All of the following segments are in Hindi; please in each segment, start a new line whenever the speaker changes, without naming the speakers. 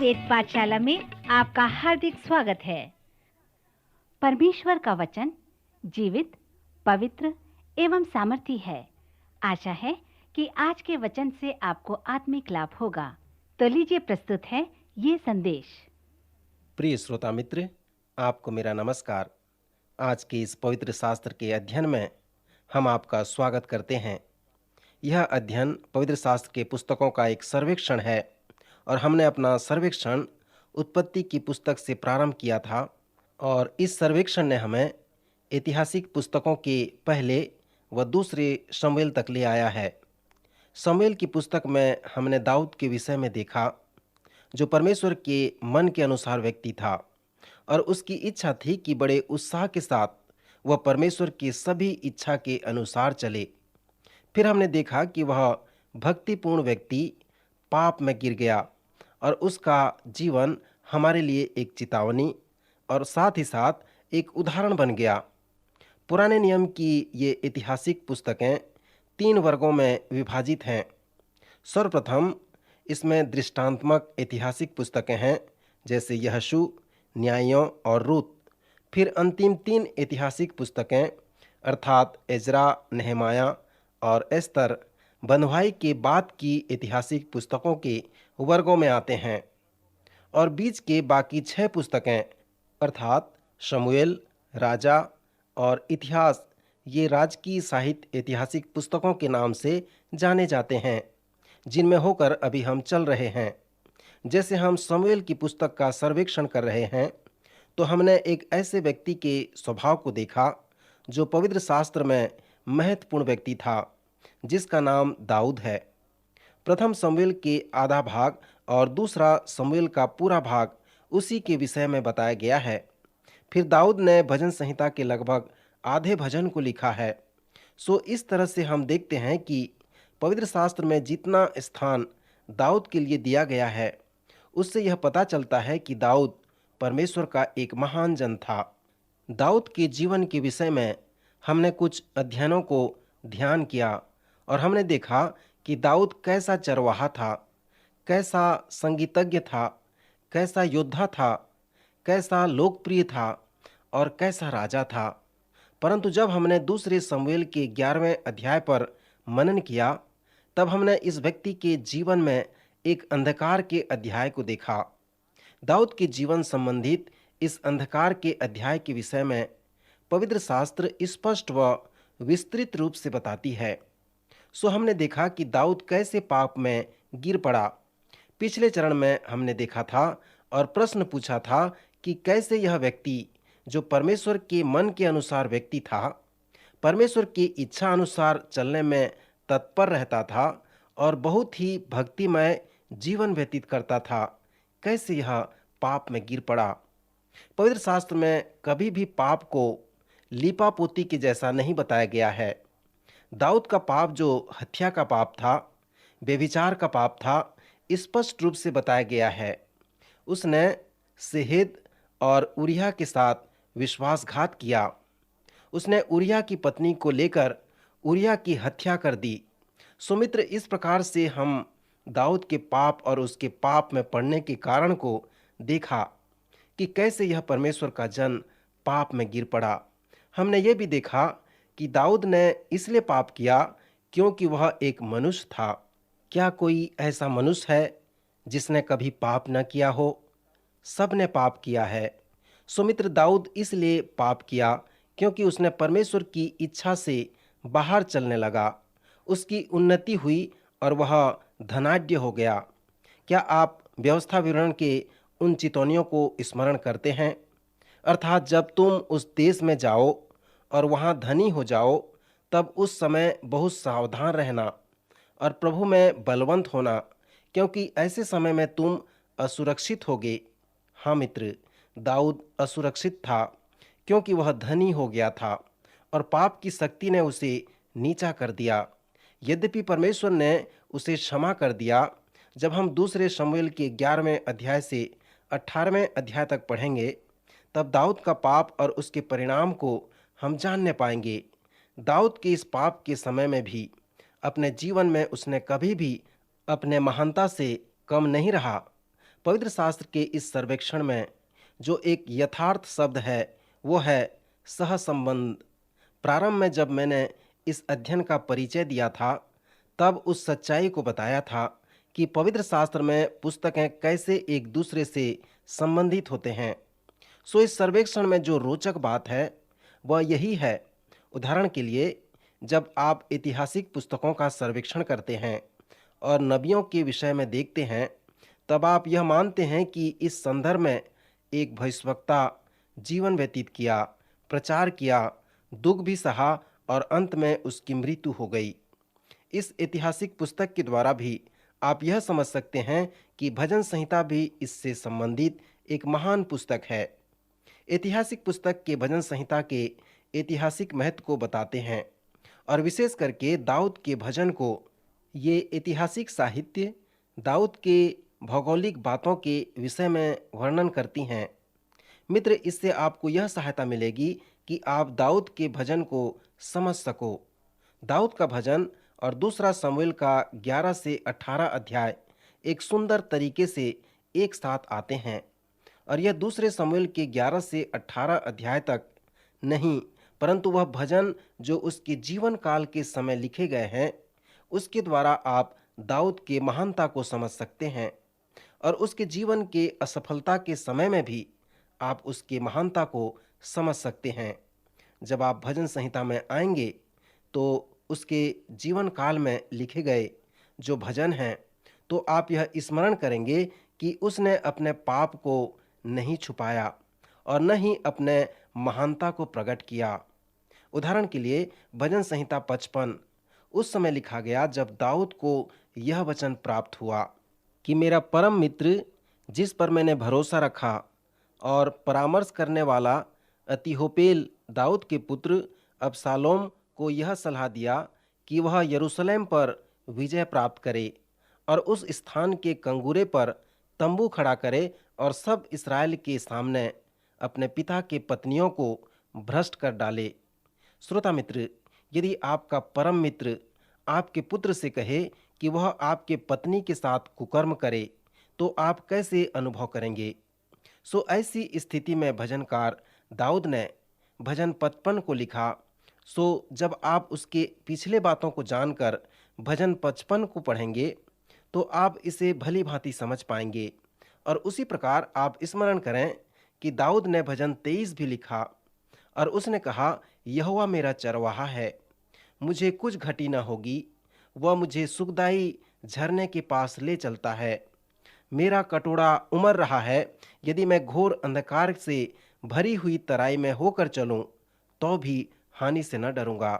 संकेत पाठशाला में आपका हार्दिक स्वागत है। परमेश्वर का वचन जीवित, पवित्र एवं सामर्थी है। आशा है कि आज के वचन से आपको आत्मिक लाभ होगा। तो लीजिए, प्रस्तुत है ये संदेश।
प्रिय श्रोता मित्र, आपको मेरा नमस्कार। आज के इस पवित्र शास्त्र के अध्ययन में हम आपका स्वागत करते हैं। यह अध्ययन पवित्र शास्त्र के पुस्तकों का एक सर्वेक्षण है और हमने अपना सर्वेक्षण उत्पत्ति की पुस्तक से प्रारंभ किया था और इस सर्वेक्षण ने हमें ऐतिहासिक पुस्तकों के पहले व दूसरे शमूएल तक ले आया है। शमूएल की पुस्तक में हमने दाऊद के विषय में देखा, जो परमेश्वर के मन के अनुसार व्यक्ति था और उसकी इच्छा थी कि बड़े उत्साह के साथ वह परमेश्वर की सभी इच्छा के अनुसार चले। फिर हमने देखा कि वह भक्तिपूर्ण व्यक्ति पाप में गिर गया और उसका जीवन हमारे लिए एक चेतावनी और साथ ही साथ एक उदाहरण बन गया। पुराने नियम की ये ऐतिहासिक पुस्तकें 3 वर्गों में विभाजित हैं। सर्वप्रथम इसमें दृष्टांतमक ऐतिहासिक पुस्तकें हैं, जैसे यहोशू, न्यायों और रूत। फिर अंतिम 3 ऐतिहासिक पुस्तकें अर्थात एजरा, नेहमाया और एस्तर बंधुआई के बाद की ऐतिहासिक पुस्तकों के वर्गों में आते हैं। और बीच के बाकी 6 पुस्तकें अर्थात शमूएल, राजा और इतिहास, ये राजकीय साहित्य ऐतिहासिक पुस्तकों के नाम से जाने जाते हैं, जिनमें होकर अभी हम चल रहे हैं। जैसे हम शमूएल की पुस्तक का सर्वेक्षण कर रहे हैं, तो हमने एक ऐसे व्यक्ति के स्वभाव को देखा जो पवित्र शास्त्र में महत्वपूर्ण व्यक्ति था, जिसका नाम दाऊद है। प्रथम शमूएल के आधा भाग और दूसरा शमूएल का पूरा भाग उसी के विषय में बताया गया है। फिर दाऊद ने भजन संहिता के लगभग आधे भजन को लिखा है। सो इस तरह से हम देखते हैं कि पवित्र शास्त्र में जितना स्थान दाऊद के लिए दिया गया है, उससे यह पता चलता है कि दाऊद परमेश्वर का एक महान जन था। दाऊद के जीवन के विषय में हमने कुछ अध्ययनों को ध्यान किया और हमने देखा कि दाऊद कैसा चरवाहा था, कैसा संगीतज्ञ था, कैसा योद्धा था, कैसा लोकप्रिय था और कैसा राजा था। परंतु जब हमने दूसरे शमूएल के 11वें अध्याय पर मनन किया, तब हमने इस व्यक्ति के जीवन में एक अंधकार के अध्याय को देखा। दाऊद के जीवन संबंधित इस अंधकार के अध्याय के विषय में पवित्र शास्त्र स्पष्ट व विस्तृत रूप से बताती है। सो हमने देखा कि दाऊद कैसे पाप में गिर पड़ा। पिछले चरण में हमने देखा था और प्रश्न पूछा था कि कैसे यह व्यक्ति, जो परमेश्वर के मन के अनुसार व्यक्ति था, परमेश्वर की इच्छा अनुसार चलने में तत्पर रहता था और बहुत ही भक्तिमय जीवन व्यतीत करता था, कैसे यह पाप में गिर पड़ा। पवित्र शास्त्र में कभी भी पाप को लीपापोती के जैसा नहीं बताया गया है। दाऊद का पाप, जो हत्या का पाप था, व्यभिचार का पाप था, स्पष्ट रूप से बताया गया है। उसने सेहेद और उरिया के साथ विश्वासघात किया। उसने उरिया की पत्नी को लेकर उरिया की हत्या कर दी। सुमित्र, इस प्रकार से हम दाऊद के पाप और उसके पाप में पड़ने के कारण को देखा कि कैसे यह परमेश्वर का जन पाप में गिर पड़ा। हमने ये भी देखा कि दाऊद ने इसलिए पाप किया क्योंकि वह एक मनुष्य था। क्या कोई ऐसा मनुष्य है जिसने कभी पाप न किया हो? सब ने पाप किया है। सुमित्र, दाऊद इसलिए पाप किया क्योंकि उसने परमेश्वर की इच्छा से बाहर चलने लगा। उसकी उन्नति हुई और वह धनाढ्य हो गया। क्या आप व्यवस्था विवरण के उन चितौनियों को स्मरण करते हैं? अर्थात जब तुम उस देश में जाओ और वहाँ धनी हो जाओ, तब उस समय बहुत सावधान रहना और प्रभु में बलवंत होना, क्योंकि ऐसे समय में तुम असुरक्षित होगे। हाँ मित्र, दाऊद असुरक्षित था क्योंकि वह धनी हो गया था और पाप की शक्ति ने उसे नीचा कर दिया। यद्यपि परमेश्वर ने उसे क्षमा कर दिया। जब हम दूसरे शमूएल के 11वें अध्याय से 18वें अध्याय तक पढ़ेंगे, तब दाऊद का पाप और उसके परिणाम को हम जानने पाएंगे। दाऊद के इस पाप के समय में भी अपने जीवन में उसने कभी भी अपने महानता से कम नहीं रहा। पवित्र शास्त्र के इस सर्वेक्षण में जो एक यथार्थ शब्द है वो है सहसंबंध। प्रारंभ में जब मैंने इस अध्ययन का परिचय दिया था तब उस सच्चाई को बताया था कि पवित्र शास्त्र में पुस्तकें कैसे एक दूसरे से संबंधित होते हैं। सो इस सर्वेक्षण में जो रोचक बात है वह यही है। उदाहरण के लिए, जब आप ऐतिहासिक पुस्तकों का सर्वेक्षण करते हैं और नबियों के विषय में देखते हैं, तब आप यह मानते हैं कि इस संदर्भ में एक भविष्यवक्ता जीवन व्यतीत किया, प्रचार किया, दुख भी सहा और अंत में उसकी मृत्यु हो गई। इस ऐतिहासिक पुस्तक के द्वारा भी आप यह समझ सकते हैं कि भजन संहिता भी इससे संबंधित एक महान पुस्तक है। ऐतिहासिक पुस्तक के भजन संहिता के ऐतिहासिक महत्व को बताते हैं और विशेष करके दाऊद के भजन को। ये ऐतिहासिक साहित्य दाऊद के भौगोलिक बातों के विषय में वर्णन करती हैं। मित्र, इससे आपको यह सहायता मिलेगी कि आप दाऊद के भजन को समझ सको। दाऊद का भजन और दूसरा शमूएल का 11 से 18 अध्याय एक सुंदर तरीके से एक साथ आते हैं और यह दूसरे शमूएल के 11 से 18 अध्याय तक नहीं, परंतु वह भजन जो उसके जीवन काल के समय लिखे गए हैं उसके द्वारा आप दाऊद के महानता को समझ सकते हैं और उसके जीवन के असफलता के समय में भी आप उसके महानता को समझ सकते हैं। जब आप भजन संहिता में आएंगे तो उसके जीवन काल में लिखे गए जो भजन हैं तो आप यह स्मरण करेंगे कि उसने अपने पाप को नहीं छुपाया और न ही अपने महानता को प्रकट किया। उदाहरण के लिए, भजन संहिता 55 उस समय लिखा गया जब दाऊद को यह वचन प्राप्त हुआ कि मेरा परम मित्र जिस पर मैंने भरोसा रखा और परामर्श करने वाला अहीतोपेल दाऊद के पुत्र अबशालोम को यह सलाह दिया कि वह यरूशलेम पर विजय प्राप्त करे और उस स्थान के कंगूरे पर तंबू खड़ा करे और सब इस्राएल के सामने अपने पिता के पत्नियों को भ्रष्ट कर डाले। श्रोता मित्र, यदि आपका परम मित्र आपके पुत्र से कहे कि वह आपके पत्नी के साथ कुकर्म करे तो आप कैसे अनुभव करेंगे? सो ऐसी स्थिति में भजनकार दाऊद ने भजन 55 को लिखा। सो जब आप उसके पिछले बातों को जानकर भजन 55 को पढ़ेंगे तो आप इसे भली भांति समझ पाएंगे। और उसी प्रकार आप स्मरण करें कि दाऊद ने भजन 23 भी लिखा और उसने कहा, यहोवा मेरा चरवाहा है, मुझे कुछ घटी न होगी। वह मुझे सुखदाई झरने के पास ले चलता है। मेरा कटोरा उमड़ रहा है। यदि मैं घोर अंधकार से भरी हुई तराई में होकर चलूं तो भी हानि से न डरूंगा,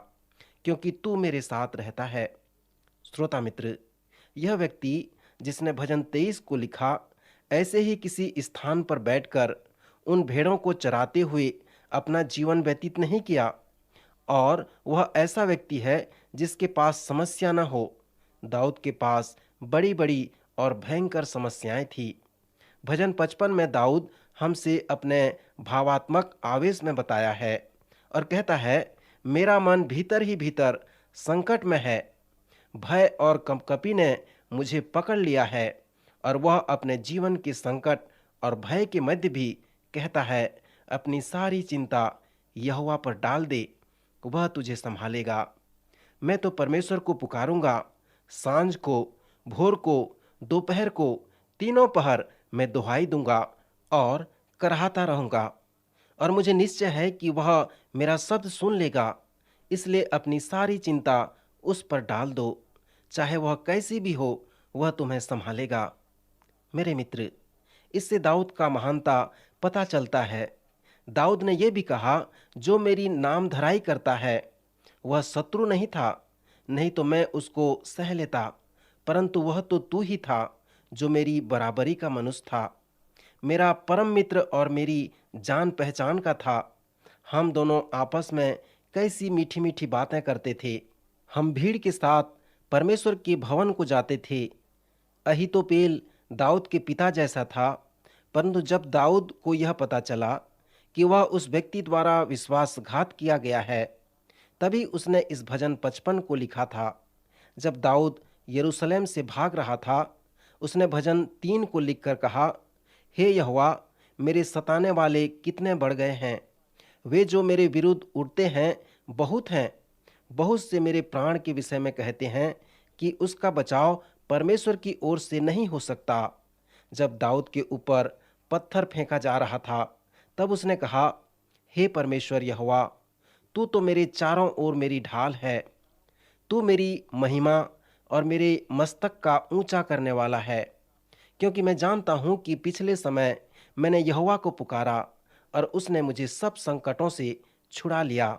क्योंकि तू मेरे साथ रहता है। श्रोता मित्र, यह व्यक्ति जिसने भजन 23 को लिखा ऐसे ही किसी स्थान पर बैठकर उन भेड़ों को चराते हुए अपना जीवन व्यतीत नहीं किया, और वह ऐसा व्यक्ति है जिसके पास समस्या न हो। दाऊद के पास बड़ी बड़ी और भयंकर समस्याएं थी। भजन 55 में दाऊद हमसे अपने भावात्मक आवेश में बताया है और कहता है, मेरा मन भीतर ही भीतर संकट में है। भय और कंपकपी ने मुझे पकड़ लिया है। और वह अपने जीवन के संकट और भय के मध्य भी कहता है, अपनी सारी चिंता यहोवा पर डाल दे, वह तुझे संभालेगा। मैं तो परमेश्वर को पुकारूंगा, सांझ को, भोर को, दोपहर को, तीनों पहर मैं दुहाई दूंगा और कराहता रहूंगा, और मुझे निश्चय है कि वह मेरा शब्द सुन लेगा। इसलिए अपनी सारी चिंता उस पर डाल दो, चाहे वह कैसी भी हो, वह तुम्हें संभालेगा। मेरे मित्र, इससे दाऊद का महानता पता चलता है। दाऊद ने यह भी कहा, जो मेरी नाम धराई करता है वह शत्रु नहीं था, नहीं तो मैं उसको सह लेता, परंतु वह तो तू ही था जो मेरी बराबरी का मनुष्य था, मेरा परम मित्र और मेरी जान पहचान का था। हम दोनों आपस में कैसी मीठी मीठी बातें करते थे। हम भीड़ के साथ परमेश्वर के भवन को जाते थे। अहीतोपेल दाऊद के पिता जैसा था, परंतु जब दाऊद को यह पता चला कि वह उस व्यक्ति द्वारा विश्वासघात किया गया है, तभी उसने इस भजन 55 को लिखा था। जब दाऊद यरूशलेम से भाग रहा था उसने भजन 3 को लिखकर कहा, हे यहोवा, मेरे सताने वाले कितने बढ़ गए हैं, वे जो मेरे विरुद्ध उड़ते हैं बहुत हैं। बहुत से मेरे प्राण के विषय में कहते हैं कि उसका बचाव परमेश्वर की ओर से नहीं हो सकता। जब दाऊद के ऊपर पत्थर फेंका जा रहा था, तब उसने कहा, हे परमेश्वर यहोवा, तू तो मेरे चारों ओर मेरी ढाल है। तू मेरी महिमा और मेरे मस्तक का ऊंचा करने वाला है, क्योंकि मैं जानता हूं कि पिछले समय मैंने यहोवा को पुकारा और उसने मुझे सब संकटों से छुड़ा लिया।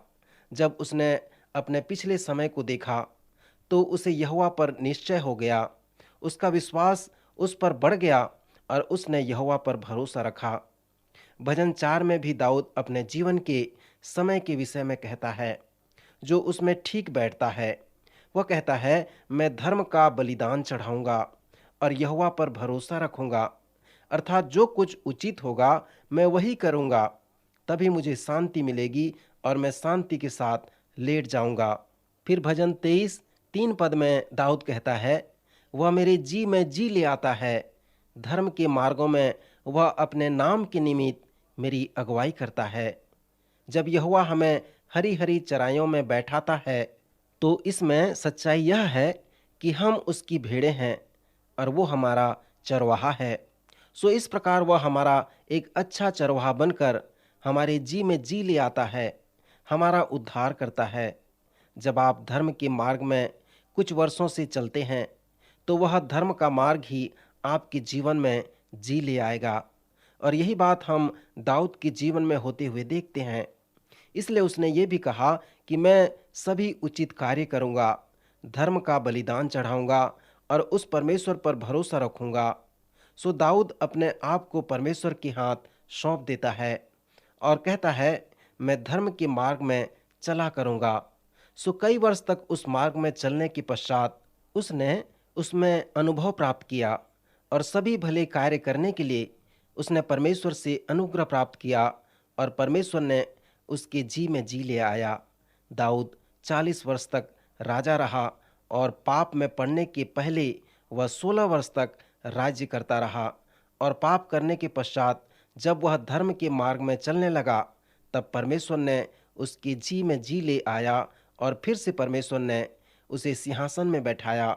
जब उसने अपने पिछले समय को देखा तो उसे यहोवा पर निश्चय हो गया, उसका विश्वास उस पर बढ़ गया और उसने यहोवा पर भरोसा रखा। भजन 4 में भी दाऊद अपने जीवन के समय के विषय में कहता है, जो उसमें ठीक बैठता है। वह कहता है, मैं धर्म का बलिदान चढ़ाऊंगा और यहोवा पर भरोसा रखूंगा, अर्थात जो कुछ उचित होगा मैं वही करूंगा, तभी मुझे शांति मिलेगी और मैं शांति के साथ लेट जाऊंगा। फिर भजन 23 3 पद में दाऊद कहता है, वह मेरे जी में जी ले आता है, धर्म के मार्गों में वह अपने नाम के निमित्त मेरी अगुवाई करता है। जब यहोवा हमें हरी हरी चराइयों में बैठाता है तो इसमें सच्चाई यह है कि हम उसकी भेड़ें हैं और वो हमारा चरवाहा है। सो इस प्रकार वह हमारा एक अच्छा चरवाहा बनकर हमारे जी में जी ले आता है, हमारा उद्धार करता है। जब आप धर्म के मार्ग में कुछ वर्षों से चलते हैं तो वह धर्म का मार्ग ही आपके जीवन में जी ले आएगा, और यही बात हम दाऊद के जीवन में होते हुए देखते हैं। इसलिए उसने ये भी कहा कि मैं सभी उचित कार्य करूंगा, धर्म का बलिदान चढ़ाऊंगा और उस परमेश्वर पर भरोसा रखूंगा। सो दाऊद अपने आप को परमेश्वर के हाथ सौंप देता है और कहता है, मैं धर्म के मार्ग में चला करूंगा। सो कई वर्ष तक उस मार्ग में चलने के पश्चात उसने उसमें अनुभव प्राप्त किया और सभी भले कार्य करने के लिए उसने परमेश्वर से अनुग्रह प्राप्त किया और परमेश्वर ने उसके जी में जी ले आया। दाऊद 40 वर्ष तक राजा रहा और पाप में पड़ने के पहले वह 16 वर्ष तक राज्य करता रहा, और पाप करने के पश्चात जब वह धर्म के मार्ग में चलने लगा तब परमेश्वर ने उसके जी में जी ले आया और फिर से परमेश्वर ने उसे सिंहासन में बैठाया।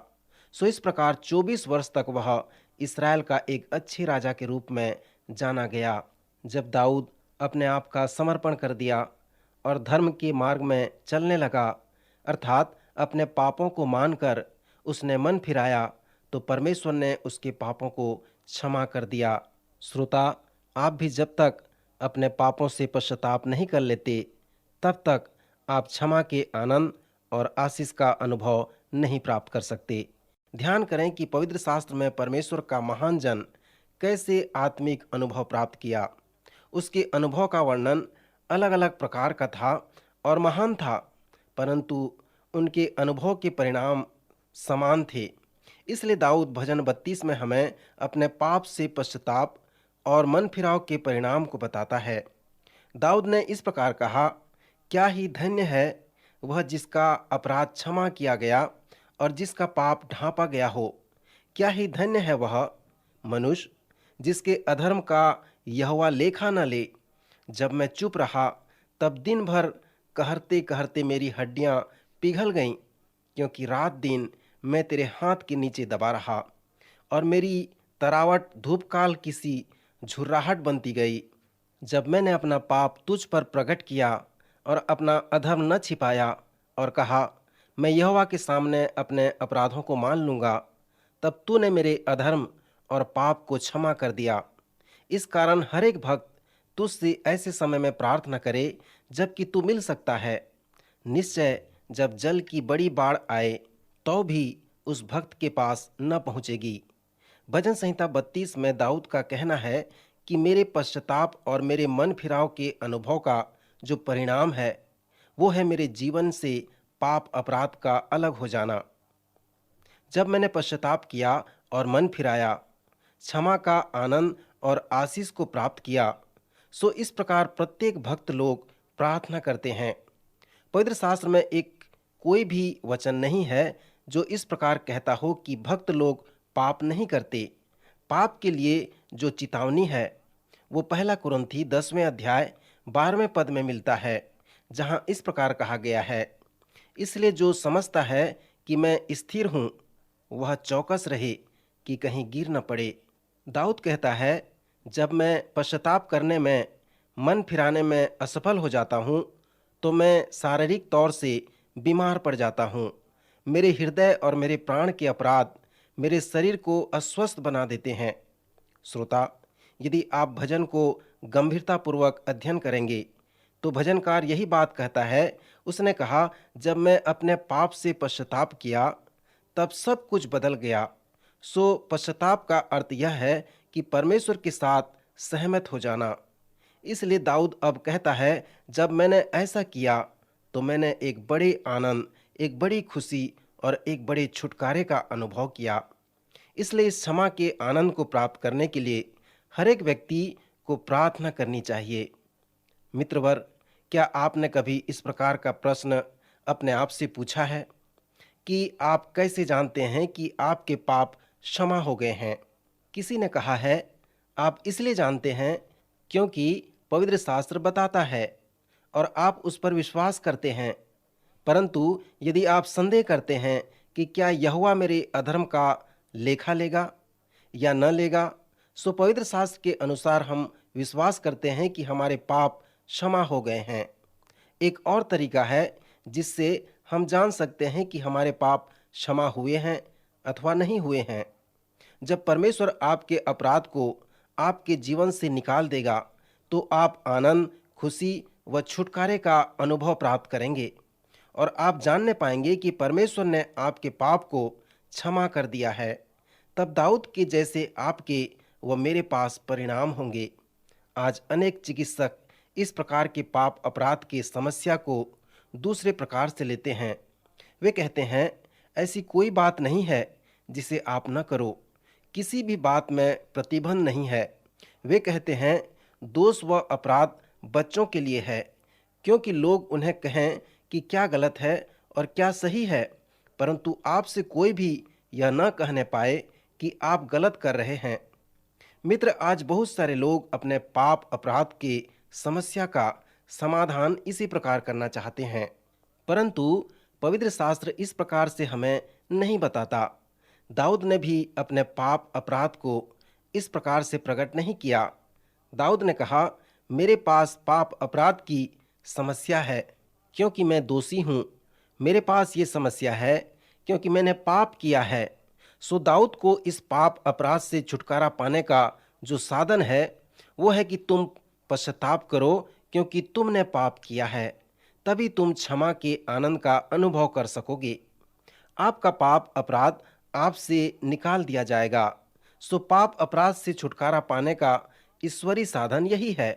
सो इस प्रकार 24 वर्ष तक वह इस्राएल का एक अच्छे राजा के रूप में जाना गया। जब दाऊद अपने आप का समर्पण कर दिया और धर्म के मार्ग में चलने लगा, अर्थात अपने पापों को मानकर उसने मन फिराया, तो परमेश्वर ने उसके पापों को क्षमा कर दिया। श्रोता, आप भी जब तक अपने पापों से पश्चाताप नहीं कर लेते, तब तक आप क्षमा के आनंद और आशीष का अनुभव नहीं प्राप्त कर सकते। ध्यान करें कि पवित्र शास्त्र में परमेश्वर का महान जन कैसे आत्मिक अनुभव प्राप्त किया। उसके अनुभव का वर्णन अलग अलग प्रकार का था और महान था, परंतु उनके अनुभव के परिणाम समान थे। इसलिए दाऊद भजन 32 में हमें अपने पाप से पश्चाताप और मन फिराव के परिणाम को बताता है। दाऊद ने इस प्रकार कहा, क्या ही धन्य है वह जिसका अपराध क्षमा किया गया और जिसका पाप ढांपा गया हो। क्या ही धन्य है वह मनुष्य जिसके अधर्म का यहोवा लेखा न ले। जब मैं चुप रहा तब दिन भर कहरते कहरते मेरी हड्डियां पिघल गईं, क्योंकि रात दिन मैं तेरे हाथ के नीचे दबा रहा और मेरी तरावट धूपकाल की सी झुर्राहट बनती गई। जब मैंने अपना पाप तुझ पर प्रकट किया और अपना अधर्म न छिपाया और कहा, मैं यहोवा के सामने अपने अपराधों को मान लूँगा, तब तूने मेरे अधर्म और पाप को क्षमा कर दिया। इस कारण हर एक भक्त तुझसे ऐसे समय में प्रार्थना करे जबकि तू मिल सकता है। निश्चय जब जल की बड़ी बाढ़ आए तो भी उस भक्त के पास न पहुँचेगी। भजन संहिता 32 में दाऊद का कहना है कि मेरे पश्चाताप और मेरे मन फिराव के अनुभव का जो परिणाम है वो है मेरे जीवन से पाप अपराध का अलग हो जाना। जब मैंने पश्चाताप किया और मन फिराया, क्षमा का आनंद और आशीष को प्राप्त किया, सो इस प्रकार प्रत्येक भक्त लोग प्रार्थना करते हैं। पवित्र शास्त्र में एक कोई भी वचन नहीं है जो इस प्रकार कहता हो कि भक्त लोग पाप नहीं करते। पाप के लिए जो चेतावनी है वो पहला कुरिन्थी 10वें अध्याय 12वें पद में मिलता है, जहाँ इस प्रकार कहा गया है, इसलिए जो समझता है कि मैं स्थिर हूँ वह चौकस रहे कि कहीं गिर न पड़े। दाऊद कहता है, जब मैं पश्चाताप करने में, मन फिराने में असफल हो जाता हूँ तो मैं शारीरिक तौर से बीमार पड़ जाता हूँ। मेरे हृदय और मेरे प्राण के अपराध मेरे शरीर को अस्वस्थ बना देते हैं। श्रोता, यदि आप भजन को गंभीरतापूर्वक अध्ययन करेंगे तो भजनकार यही बात कहता है। उसने कहा, जब मैं अपने पाप से पश्चाताप किया तब सब कुछ बदल गया। सो पश्चाताप का अर्थ यह है कि परमेश्वर के साथ सहमत हो जाना। इसलिए दाऊद अब कहता है, जब मैंने ऐसा किया तो मैंने एक बड़े आनंद, एक बड़ी खुशी और एक बड़े छुटकारे का अनुभव किया। इसलिए इस क्षमा के आनंद को प्राप्त करने के लिए हर एक व्यक्ति को प्रार्थना करनी चाहिए। मित्रवर, क्या आपने कभी इस प्रकार का प्रश्न अपने आप से पूछा है कि आप कैसे जानते हैं कि आपके पाप क्षमा हो गए हैं? किसी ने कहा है, आप इसलिए जानते हैं क्योंकि पवित्र शास्त्र बताता है और आप उस पर विश्वास करते हैं। परंतु यदि आप संदेह करते हैं कि क्या यहोवा मेरे अधर्म का लेखा लेगा या न लेगा, सो पवित्र शास्त्र के अनुसार हम विश्वास करते हैं कि हमारे पाप क्षमा हो गए हैं। एक और तरीका है जिससे हम जान सकते हैं कि हमारे पाप क्षमा हुए हैं अथवा नहीं हुए हैं। जब परमेश्वर आपके अपराध को आपके जीवन से निकाल देगा तो आप आनंद, खुशी व छुटकारे का अनुभव प्राप्त करेंगे और आप जानने पाएंगे कि परमेश्वर ने आपके पाप को क्षमा कर दिया है। तब दाऊद के जैसे आपके व मेरे पास परिणाम होंगे। आज अनेक चिकित्सक इस प्रकार के पाप अपराध की समस्या को दूसरे प्रकार से लेते हैं। वे कहते हैं, ऐसी कोई बात नहीं है जिसे आप न करो, किसी भी बात में प्रतिबंध नहीं है। वे कहते हैं, दोष व अपराध बच्चों के लिए है, क्योंकि लोग उन्हें कहें कि क्या गलत है और क्या सही है, परंतु आपसे कोई भी यह न कहने पाए कि आप गलत कर रहे हैं। मित्र, आज बहुत सारे लोग अपने पाप अपराध की समस्या का समाधान इसी प्रकार करना चाहते हैं, परंतु पवित्र शास्त्र इस प्रकार से हमें नहीं बताता। दाऊद ने भी अपने पाप अपराध को इस प्रकार से प्रकट नहीं किया। दाऊद ने कहा, मेरे पास पाप अपराध की समस्या है क्योंकि मैं दोषी हूँ। मेरे पास ये समस्या है क्योंकि मैंने पाप किया है। सो दाऊद को इस पाप अपराध से छुटकारा पाने का जो साधन है वो है कि तुम पश्चाताप करो, क्योंकि तुमने पाप किया है। तभी तुम क्षमा के आनंद का अनुभव कर सकोगे। आपका पाप अपराध आपसे निकाल दिया जाएगा। सो पाप अपराध से छुटकारा पाने का ईश्वरीय साधन यही है।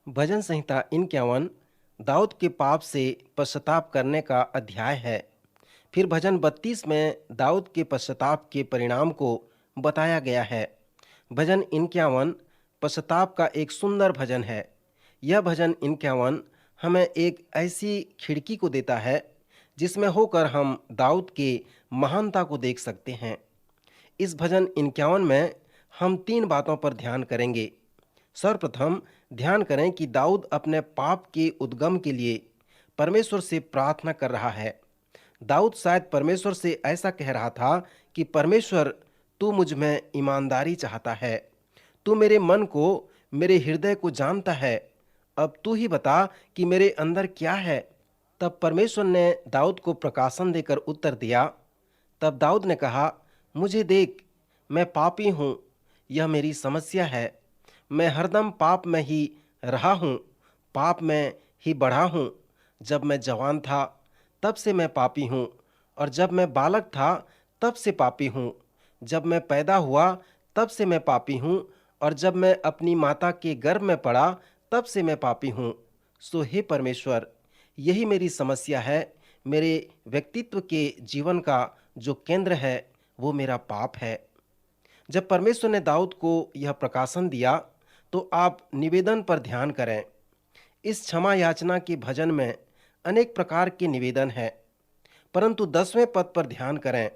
भजन संहिता 51 दाऊद के पाप से पश्चाताप करने का अध्याय है। फिर भजन 32 में दाऊद के पश्चाताप के परिणाम को बताया गया है। भजन 51 पश्चाताप का एक सुंदर भजन है। यह भजन 51 हमें एक ऐसी खिड़की को देता है जिसमें होकर हम दाऊद के महानता को देख सकते हैं। इस भजन 51 में हम 3 बातों पर ध्यान करेंगे। सर्वप्रथम ध्यान करें कि दाऊद अपने पाप के उद्गम के लिए परमेश्वर से प्रार्थना कर रहा है। दाऊद शायद परमेश्वर से ऐसा कह रहा था कि परमेश्वर, तू मुझ में ईमानदारी चाहता है, तू मेरे मन को, मेरे हृदय को जानता है। अब तू ही बता कि मेरे अंदर क्या है। तब परमेश्वर ने दाऊद को प्रकाशन देकर उत्तर दिया। तब दाऊद ने कहा, मुझे देख, मैं पापी हूँ, यह मेरी समस्या है। मैं हरदम पाप में ही रहा हूँ, पाप में ही बढ़ा हूँ। जब मैं जवान था तब से मैं पापी हूँ, और जब मैं बालक था तब से पापी हूँ। जब मैं पैदा हुआ तब से मैं पापी हूँ, और जब मैं अपनी माता के गर्भ में पड़ा तब से मैं पापी हूँ। सो हे परमेश्वर, यही मेरी समस्या है। मेरे व्यक्तित्व के जीवन का जो केंद्र है वो मेरा पाप है। जब परमेश्वर ने दाऊद को यह प्रकाशन दिया तो आप निवेदन पर ध्यान करें। इस क्षमा याचना के भजन में अनेक प्रकार के निवेदन हैं, परंतु 10वें पद पर ध्यान करें,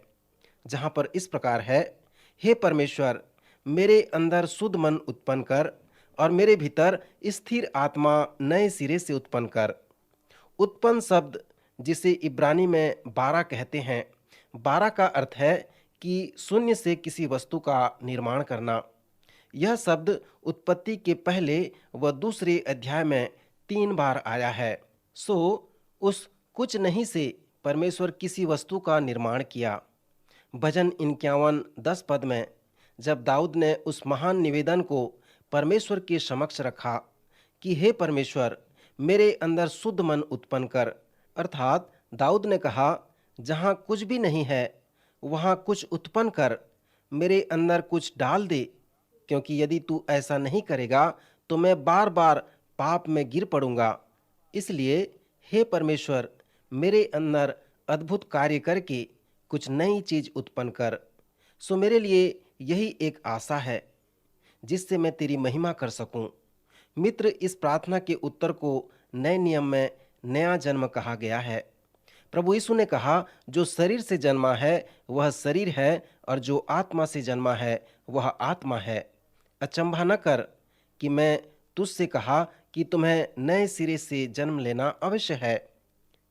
जहाँ पर इस प्रकार है, हे परमेश्वर, मेरे अंदर शुद्ध मन उत्पन्न कर और मेरे भीतर स्थिर आत्मा नए सिरे से उत्पन्न कर। उत्पन्न शब्द जिसे इब्रानी में बारा कहते हैं, बारा का अर्थ है कि शून्य से किसी वस्तु का निर्माण करना। यह शब्द उत्पत्ति के पहले व दूसरे अध्याय में 3 बार आया है। उस कुछ नहीं से परमेश्वर किसी वस्तु का निर्माण किया। भजन 51:10 पद में जब दाऊद ने उस महान निवेदन को परमेश्वर के समक्ष रखा कि हे परमेश्वर, मेरे अंदर शुद्ध मन उत्पन्न कर, अर्थात दाऊद ने कहा, जहाँ कुछ भी नहीं है वहाँ कुछ उत्पन्न कर, मेरे अंदर कुछ डाल दे, क्योंकि यदि तू ऐसा नहीं करेगा तो मैं बार बार पाप में गिर पड़ूंगा। इसलिए हे परमेश्वर, मेरे अंदर अद्भुत कार्य करके कुछ नई चीज उत्पन्न कर। मेरे लिए यही एक आशा है जिससे मैं तेरी महिमा कर सकूं। मित्र, इस प्रार्थना के उत्तर को नए नियम में नया जन्म कहा गया है। प्रभु यीशु ने कहा, जो शरीर से जन्मा है वह शरीर है और जो आत्मा से जन्मा है वह आत्मा है। अचंभा न कर कि मैं तुझसे कहा कि तुम्हें नए सिरे से जन्म लेना अवश्य है।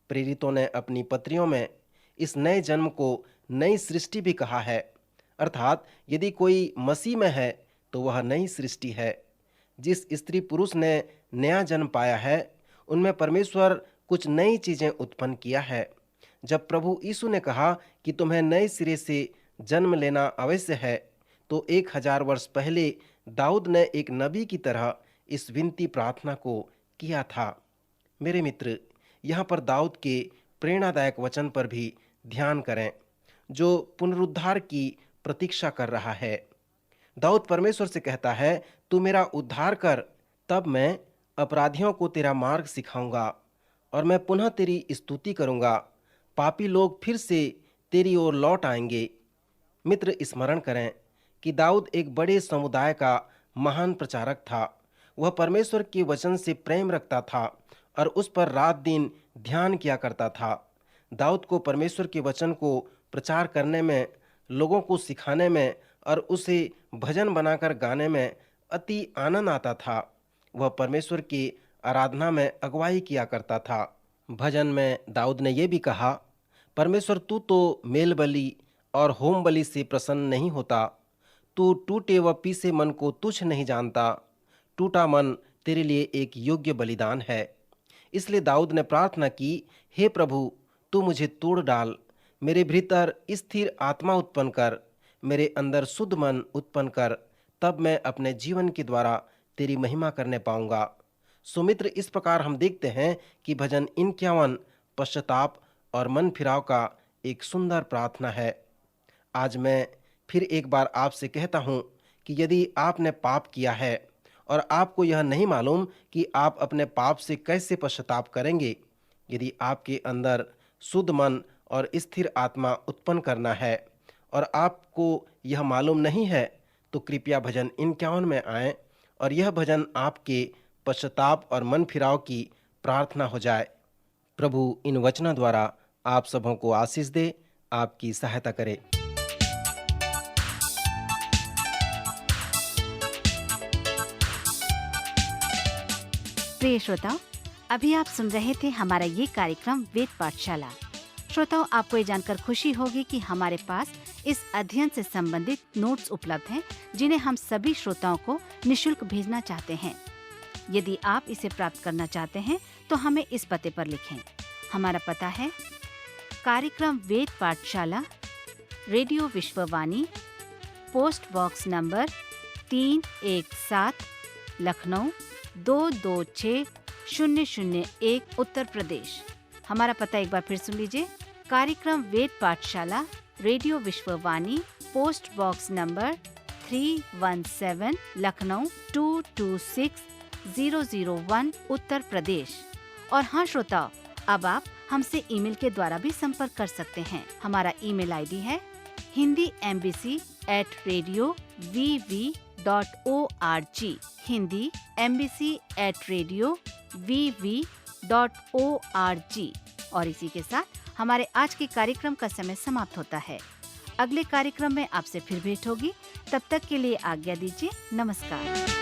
प्रेरितों ने अपनी पत्रियों में इस नए जन्म को नई सृष्टि भी कहा है, अर्थात यदि कोई मसीह में है तो वह नई सृष्टि है। जिस स्त्री पुरुष ने नया जन्म पाया है उनमें परमेश्वर कुछ नई चीजें उत्पन्न किया है। जब प्रभु यीशु ने कहा कि तुम्हें नए सिरे से जन्म लेना अवश्य है, तो 1000 वर्ष पहले दाऊद ने एक नबी की तरह इस विनती प्रार्थना को किया था। मेरे मित्र, यहाँ पर दाऊद के प्रेरणादायक वचन पर भी ध्यान करें, जो पुनरुद्धार की प्रतीक्षा कर रहा है। दाऊद परमेश्वर से कहता है, तू मेरा उद्धार कर, तब मैं अपराधियों को तेरा मार्ग सिखाऊंगा और मैं पुनः तेरी स्तुति करूंगा। पापी लोग फिर से तेरी ओर लौट आएंगे। मित्र, स्मरण करें कि दाऊद एक बड़े समुदाय का महान प्रचारक था। वह परमेश्वर के वचन से प्रेम रखता था और उस पर रात दिन ध्यान किया करता था। दाऊद को परमेश्वर के वचन को प्रचार करने में, लोगों को सिखाने में और उसे भजन बनाकर गाने में अति आनंद आता था। वह परमेश्वर की आराधना में अगुवाई किया करता था। भजन में दाऊद ने यह भी कहा, परमेश्वर, तू तो मेल बलि और होम बलि से प्रसन्न नहीं होता। तू टूटे व पीसे मन को तुच्छ नहीं जानता। टूटा मन तेरे लिए एक योग्य बलिदान है। इसलिए दाऊद ने प्रार्थना की, हे प्रभु, तू मुझे तोड़ डाल, मेरे भीतर स्थिर आत्मा उत्पन्न कर, मेरे अंदर शुद्ध मन उत्पन्न कर, तब मैं अपने जीवन के द्वारा तेरी महिमा करने पाऊंगा। सुमित्र, इस प्रकार हम देखते हैं कि भजन 51 पश्चाताप और मन फिराव का एक सुंदर प्रार्थना है। आज मैं फिर एक बार आपसे कहता हूं कि यदि आपने पाप किया है और आपको यह नहीं मालूम कि आप अपने पाप से कैसे पश्चाताप करेंगे, यदि आपके अंदर शुद्ध मन और स्थिर आत्मा उत्पन्न करना है और आपको यह मालूम नहीं है, तो कृपया भजन 51 में आएं और यह भजन आपके पश्चाताप और मन फिराव की प्रार्थना हो जाए। प्रभु इन वचनों द्वारा आप सबों को आशीष दे, आपकी सहायता करे।
प्रिय श्रोताओ, अभी आप सुन रहे थे हमारा ये कार्यक्रम वेद पाठशाला। श्रोताओं, आपको ये जानकर खुशी होगी कि हमारे पास इस अध्ययन से संबंधित नोट्स उपलब्ध हैं, जिन्हें हम सभी श्रोताओं को निशुल्क भेजना चाहते हैं। यदि आप इसे प्राप्त करना चाहते हैं तो हमें इस पते पर लिखें। हमारा पता है कार्यक्रम Ved Pathshala, radio Vishwavani, post box number 317, Lucknow 226001, Uttar Pradesh. हमारा पता एक बार फिर सुन लीजिए। कार्यक्रम Ved Pathshala, radio Vishwavani, post box number 317, Lucknow 226001, Uttar Pradesh. और हाँ श्रोताओ, अब आप हमसे ईमेल के द्वारा भी संपर्क कर सकते हैं। हमारा ईमेल आईडी है hindiembassy@radiovv.org, hindiembassy@radiovv.org। और इसी के साथ हमारे आज के कार्यक्रम का समय समाप्त होता है। अगले कार्यक्रम में आपसे फिर भेंट होगी। तब तक के लिए आज्ञा दीजिए। नमस्कार।